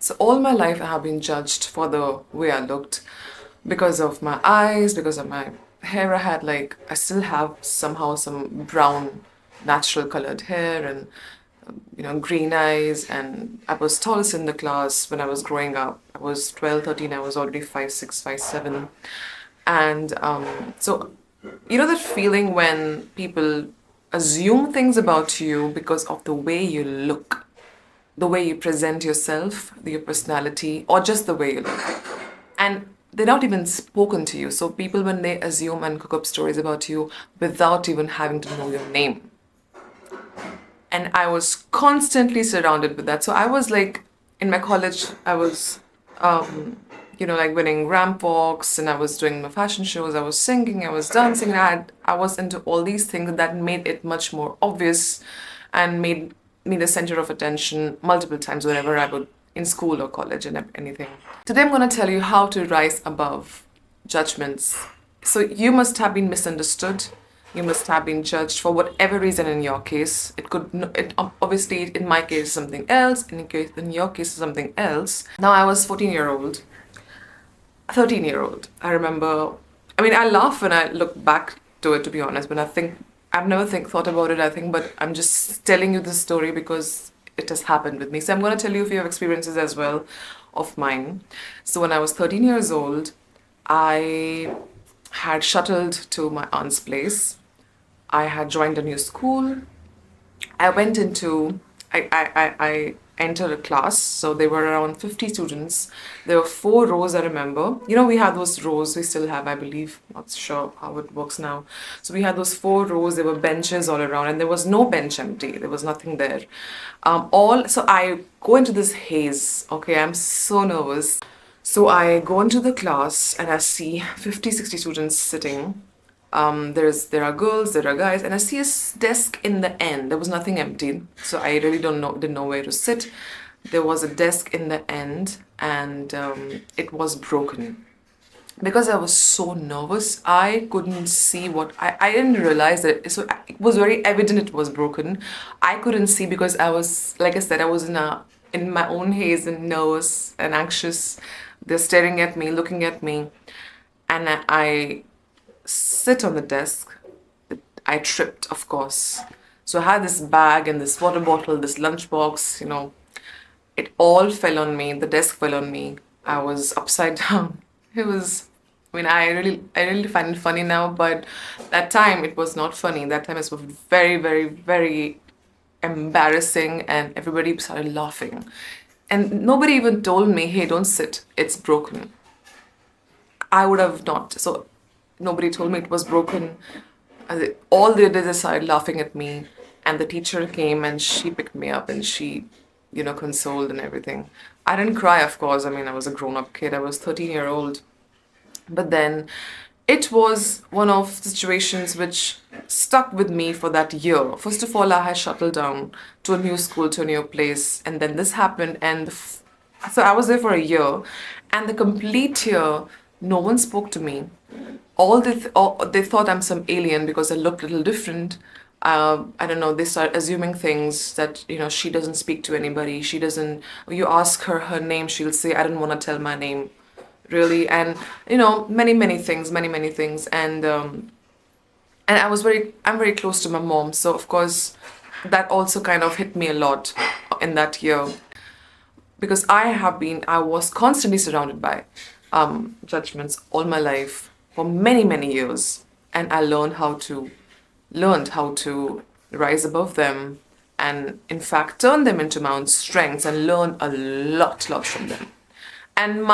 So all my life I have been judged for the way I looked because of my eyes, because of my hair. I still have somehow some brown natural colored hair and green eyes, and I was tallest in the class when I was growing up. I was 12, 13. I was already 5'6", 5'7". And that feeling when people assume things about you because of the way you look, the way you present yourself, your personality, or just the way you look. And they're not even spoken to you. So people, when they assume and cook up stories about you without even having to know your name. And I was constantly surrounded with that. So I was like, in my college, I was, winning ramp walks, and I was doing my fashion shows, I was singing, I was dancing, and I was into all these things that made it much more obvious and made me the center of attention multiple times whenever I would in school or college and anything. Today I'm going to tell you how to rise above judgments. So you must have been misunderstood. You must have been judged for whatever reason in your case. Obviously in my case something else, in your case something else. Now I was 14-year-old, 13-year-old. I laugh when I look back to it, to be honest, but I've never thought about it, I think, but I'm just telling you this story because it has happened with me. So I'm going to tell you a few experiences as well of mine. So when I was 13 years old, I had shuttled to my aunt's place. I had joined a new school. I entered a class, so there were around 50 students. There were 4 rows, I remember. We had those rows, we still have, I believe, not sure how it works now. So we had those 4 rows, there were benches all around, and there was no bench empty, there was nothing there. So I go into this haze, okay, I'm so nervous. So I go into the class and I see 50, 60 students sitting. There are girls, there are guys, and I see a desk in the end. There was nothing empty, so I really didn't know where to sit. There was a desk in the end, and it was broken. Because I was so nervous, I couldn't see I didn't realize that. So it was very evident it was broken. I couldn't see because I was, like I said, I was in my own haze and nervous and anxious. They're staring at me, looking at me, and I sit on the desk. I tripped, of course. So I had this bag and this water bottle, this lunchbox, it all fell on me. The desk fell on me. I was upside down. I really find it funny now, but that time it was not funny. That time it was very, very, very embarrassing, and everybody started laughing. And nobody even told me, hey, don't sit, it's broken. I would have not. So nobody told me it was broken. All they did is started laughing at me, and the teacher came and she picked me up and she, consoled and everything. I didn't cry, of course. I was a grown-up kid. I was 13-year-old. But then it was one of the situations which stuck with me for that year. First of all, I had shuttled down to a new school, to a new place, and then this happened, and so I was there for a year, and the complete year, no one spoke to me. They thought I'm some alien because I looked a little different. I don't know, they start assuming things that, she doesn't speak to anybody. You ask her name, she'll say, I don't want to tell my name, really. And, many things. And I'm very close to my mom. So, of course, that also kind of hit me a lot in that year. Because I was constantly surrounded by judgments all my life for many years, and I learned how to rise above them, and in fact turn them into my own strengths and learn a lot from them. And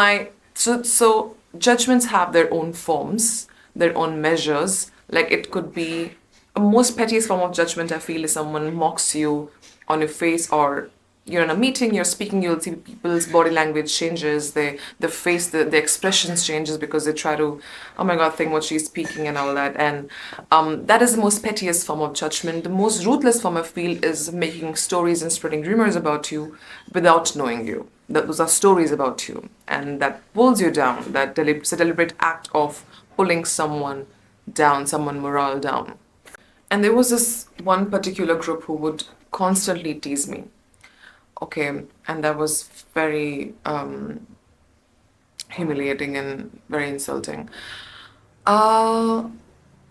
so judgments have their own forms, their own measures. Like, it could be a most pettiest form of judgment, I feel, is someone mocks you on your face, or you're in a meeting, you're speaking, you'll see people's body language changes, the face, the expressions changes because they try to, oh my God, think what she's speaking and all that. And that is the most pettiest form of judgment. The most ruthless form, I feel, is making stories and spreading rumors about you without knowing you. Those are stories about you, and that pulls you down. It's a deliberate act of pulling someone down, someone morale down. And there was this one particular group who would constantly tease me. Okay, and that was very humiliating and very insulting. Uh,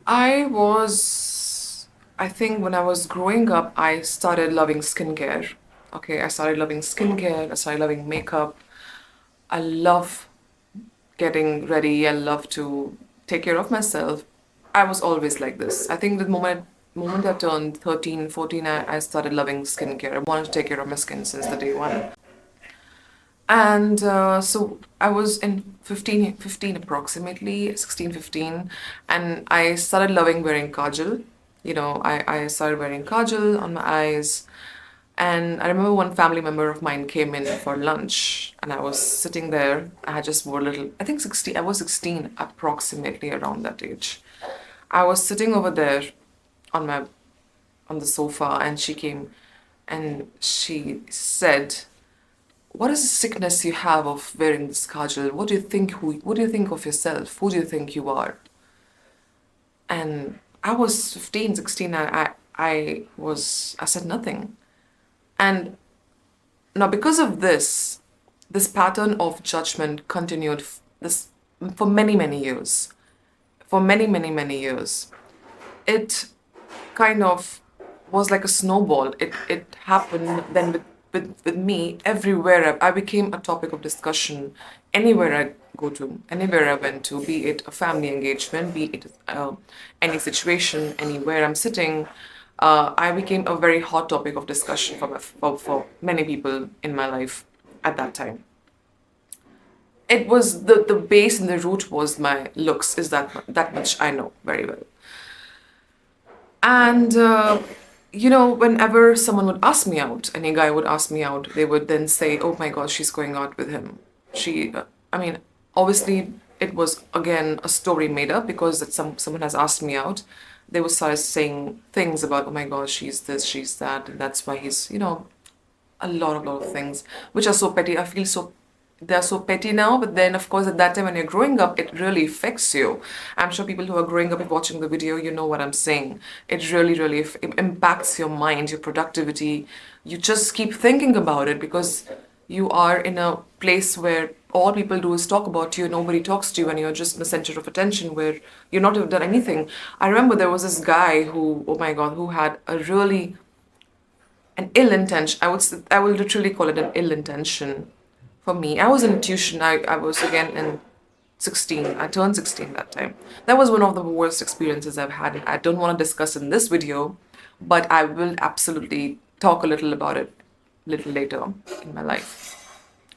I was, I think when I was growing up, I started loving skincare. Okay, I started loving skincare, I started loving makeup. I love getting ready, I love to take care of myself. I was always like this. I think the moment I turned 13, 14, I started loving skincare. I wanted to take care of my skin since the day one. And so I was in 15 approximately, 16, 15, and I started loving wearing kajal. I started wearing kajal on my eyes. And I remember one family member of mine came in for lunch, and I was sitting there. I had just wore a little, I think 16, I was 16 approximately around that age. I was sitting over there on my on the sofa, and she came and she said, what is the sickness you have of wearing this kajal? What do you think of yourself? Who do you think you are? And I was 15, 16, and I said nothing. And now because of this pattern of judgment continued this for many, many years. For many, many, many years. It kind of was like a snowball. It happened then with me everywhere. I became a topic of discussion anywhere I go to, anywhere I went to, be it a family engagement, be it any situation, anywhere I'm sitting. I became a very hot topic of discussion for many people in my life at that time. It was the base and the root was my looks. Is that much I know very well. And, whenever someone would ask me out, any guy would ask me out, they would then say, oh my gosh, she's going out with him. I mean, obviously, it was again a story made up because someone has asked me out. They would start saying things about, oh my gosh, she's this, she's that, and that's why he's, a lot of things, which are so petty. I feel so they're so petty now, but then of course at that time when you're growing up, it really affects you. I'm sure people who are growing up and watching the video, you know what I'm saying. It really, really impacts your mind, your productivity. You just keep thinking about it because you are in a place where all people do is talk about you, nobody talks to you, and you're just the center of attention where you're not have done anything. I remember there was this guy who, oh my God, who had a really an ill intention. I will literally call it an ill intention for me. I was in tuition. I was again in 16. I turned 16 that time. That was one of the worst experiences I've had. I don't want to discuss in this video, but I will absolutely talk a little about it a little later in my life.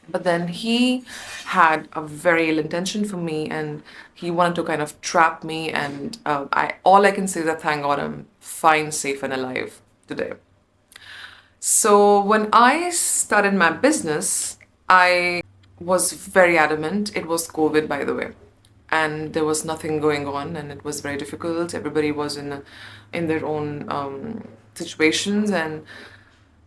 But then he had a very ill intention for me, and he wanted to kind of trap me. And I all I can say is that thank God I'm fine, safe, and alive today. So when I started my business, I was very adamant. It was COVID, by the way, and there was nothing going on, and it was very difficult. Everybody was in their own situations, and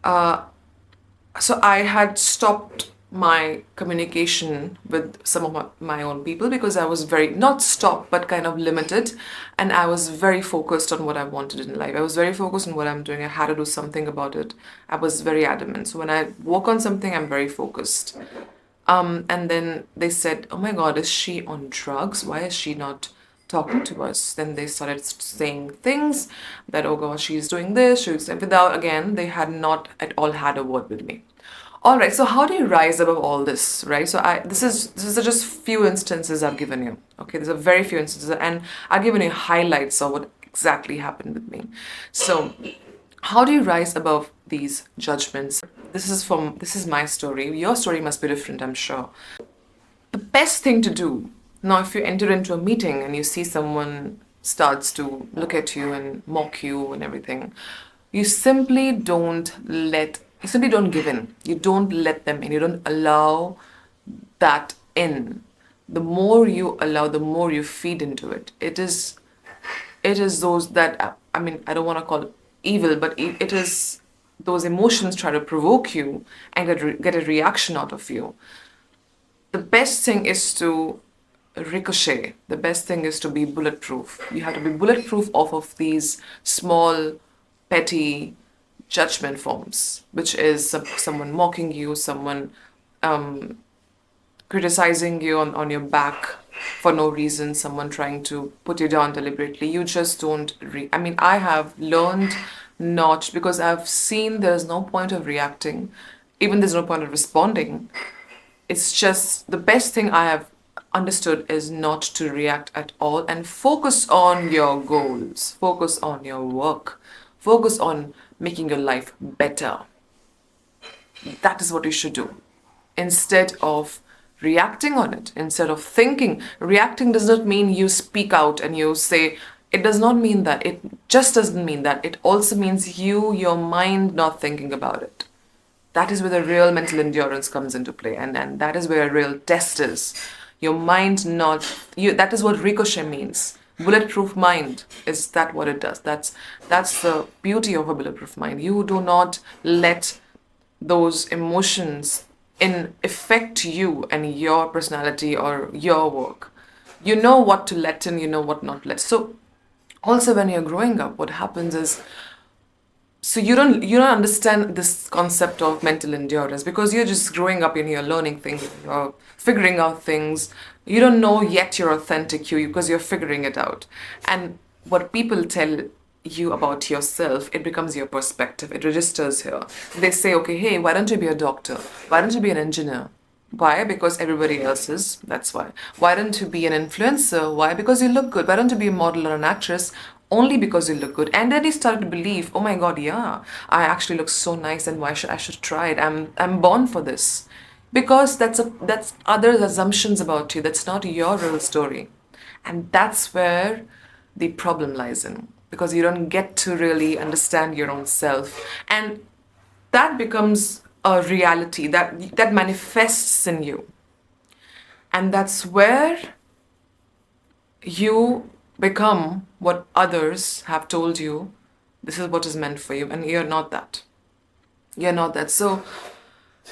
so I had stopped my communication with some of my own people because I was very not stopped but kind of limited, and I was very focused on what I wanted in life. I was very focused on what I'm doing. I had to do something about it. I was very adamant. So when I work on something, I'm very focused. And then they said, oh my God, is she on drugs? Why is she not talking to us? Then they started saying things that, oh gosh, she's doing this, without, again, they had not at all had a word with me. All right, so how do you rise above all this, right? So this is just few instances I've given you. Okay, there's a very few instances, and I've given you highlights of what exactly happened with me. So how do you rise above these judgments? This is my story. Your story must be different, I'm sure. The best thing to do now, if you enter into a meeting and you see someone starts to look at you and mock you and everything, you simply don't give in. You don't let them in. You don't allow that in. The more you allow, the more you feed into it. It is those that, I mean, I don't want to call it evil, but it is those emotions try to provoke you and get a reaction out of you. The best thing is to ricochet. The best thing is to be bulletproof. You have to be bulletproof off of these small, petty judgment forms, which is someone mocking you, someone criticizing you on your back for no reason, someone trying to put you down deliberately. You just don't I mean, I have learned not, because I've seen there's no point of reacting, even there's no point of responding. It's just the best thing I have understood is not to react at all and focus on your goals, focus on your work, focus on making your life better. That is what you should do instead of reacting on it, instead of thinking. Reacting does not mean you speak out and you say, it does not mean that. It just doesn't mean that. It also means your mind not thinking about it. That is where the real mental endurance comes into play, and that is where a real test is. Your mind not you. That is what ricochet means. Bulletproof mind, is that what it does? That's the beauty of a bulletproof mind. You do not let those emotions in affect you and your personality or your work. You know what to let in, you know what not to let. So also when you're growing up, what happens is, so you don't understand this concept of mental endurance because you're just growing up and you're learning things, you're figuring out things. You don't know yet your authentic you because you're figuring it out. And what people tell you about yourself, it becomes your perspective. It registers here. They say, okay, hey, why don't you be a doctor? Why don't you be an engineer? Why? Because everybody else is. That's why. Why don't you be an influencer? Why? Because you look good. Why don't you be a model or an actress? Only because you look good. And then you start to believe, oh my God, yeah, I actually look so nice, and why should I should try it? I'm born for this. Because that's other assumptions about you. That's not your real story. And that's where the problem lies in. Because you don't get to really understand your own self. And that becomes a reality that manifests in you. And that's where you become what others have told you, this is what is meant for you, and you're not that. You're not that. So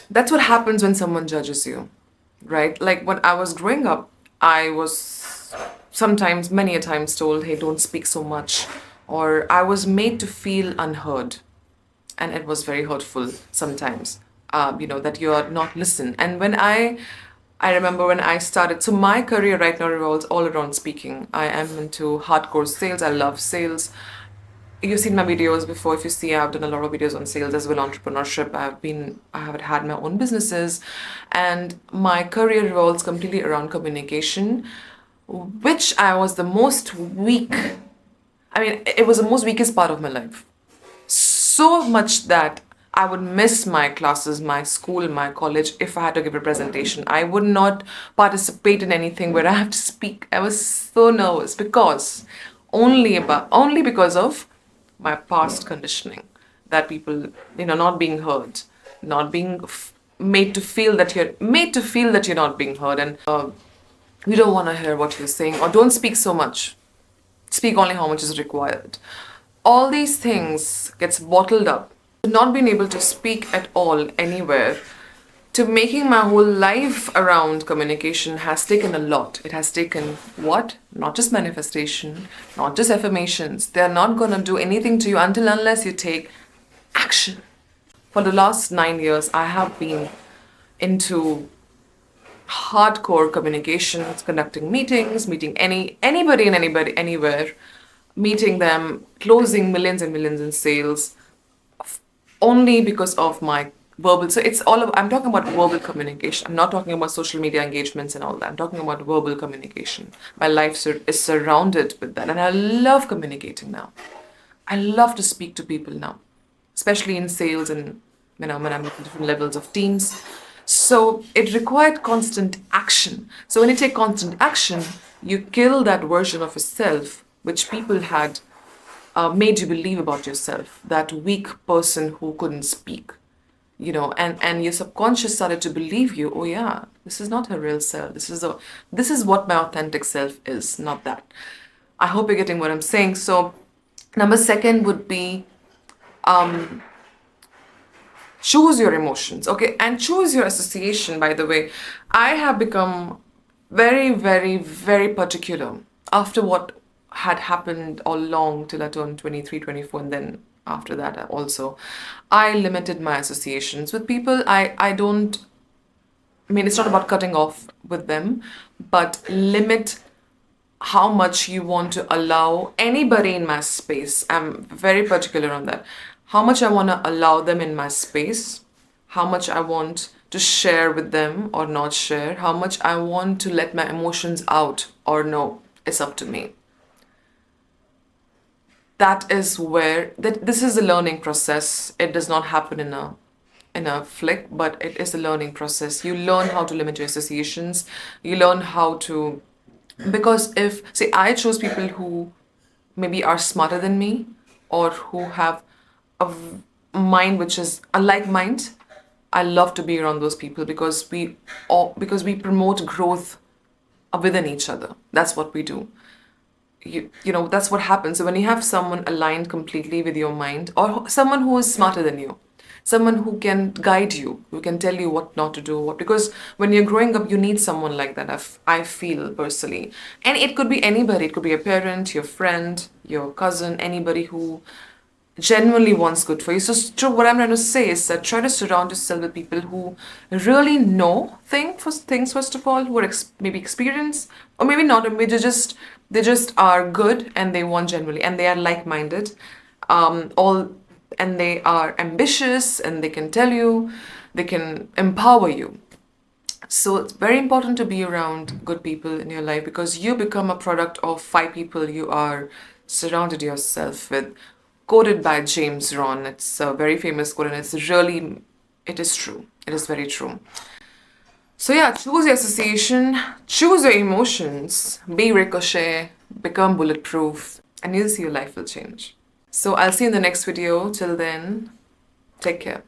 that's what happens when someone judges you, right? Like when I was growing up, I was sometimes, many a times told, hey, don't speak so much. Or I was made to feel unheard. And it was very hurtful sometimes, that you are not listened. And I remember when I started, so my career right now revolves all around speaking. I am into hardcore sales. I love sales. You've seen my videos before. If you see, I've done a lot of videos on sales as well, entrepreneurship. I have had my own businesses, and my career revolves completely around communication, which I was the most weak. I mean, it was the most weakest part of my life. So much that I would miss my classes, my school, my college if I had to give a presentation. I would not participate in anything where I have to speak. I was so nervous because only because of my past conditioning, that people, not being heard, not being made to feel that you're not being heard, and we don't want to hear what you're saying, or don't speak so much. Speak only how much is required. All these things gets bottled up. Not being able to speak at all anywhere, to making my whole life around communication has taken a lot. It has taken what? Not just manifestation, not just affirmations. They're not gonna do anything to you unless you take action. For the last 9 years, I have been into hardcore communications, conducting meetings, meeting anybody and anybody anywhere, meeting them, closing millions and millions in sales, only because of my verbal. So I'm talking about verbal communication. I'm not talking about social media engagements and all that. I'm talking about verbal communication. My life is surrounded with that, and I love communicating now. I love to speak to people now, especially in sales and when I'm at different levels of teams. So it required constant action. So when you take constant action, you kill that version of yourself which people had made you believe about yourself, that weak person who couldn't speak, and your subconscious started to believe you, oh yeah, this is not her real self. This is what my authentic self is, not that. I hope you're getting what I'm saying. So number second would be choose your emotions, okay, and choose your association. By the way, I have become very, very, very particular after what had happened all along till I turned 23, 24, and then after that also. I limited my associations with people. I don't, I mean, it's not about cutting off with them, but limit how much you want to allow anybody in my space. I'm very particular on that. How much I want to allow them in my space, how much I want to share with them or not share, how much I want to let my emotions out or no, it's up to me. That is where this is a learning process. It does not happen in a flick, but it is a learning process. You learn how to limit your associations. You learn how to, because if say I chose people who maybe are smarter than me or who have mind which is a like mind, I love to be around those people because we promote growth within each other. That's what we do. You know, that's what happens. So when you have someone aligned completely with your mind, or someone who is smarter than you, someone who can guide you, who can tell you what not to do, what, because when you're growing up you need someone like that. I feel personally, and it could be anybody. It could be a parent, your friend, your cousin, anybody who genuinely wants good for you. So what I'm trying to say is that try to surround yourself with people who really know things first of all, who are maybe experienced or maybe not, or maybe they just are good and they want generally and they are like-minded, all, and they are ambitious and they can tell you, they can empower you. So it's very important to be around good people in your life because you become a product of 5 people you are surrounded yourself with. Quoted by James Ron. It's a very famous quote and it is true. It is very true. So yeah, choose your association, choose your emotions, be ricochet, become bulletproof, and you'll see your life will change. So I'll see you in the next video. Till then, take care.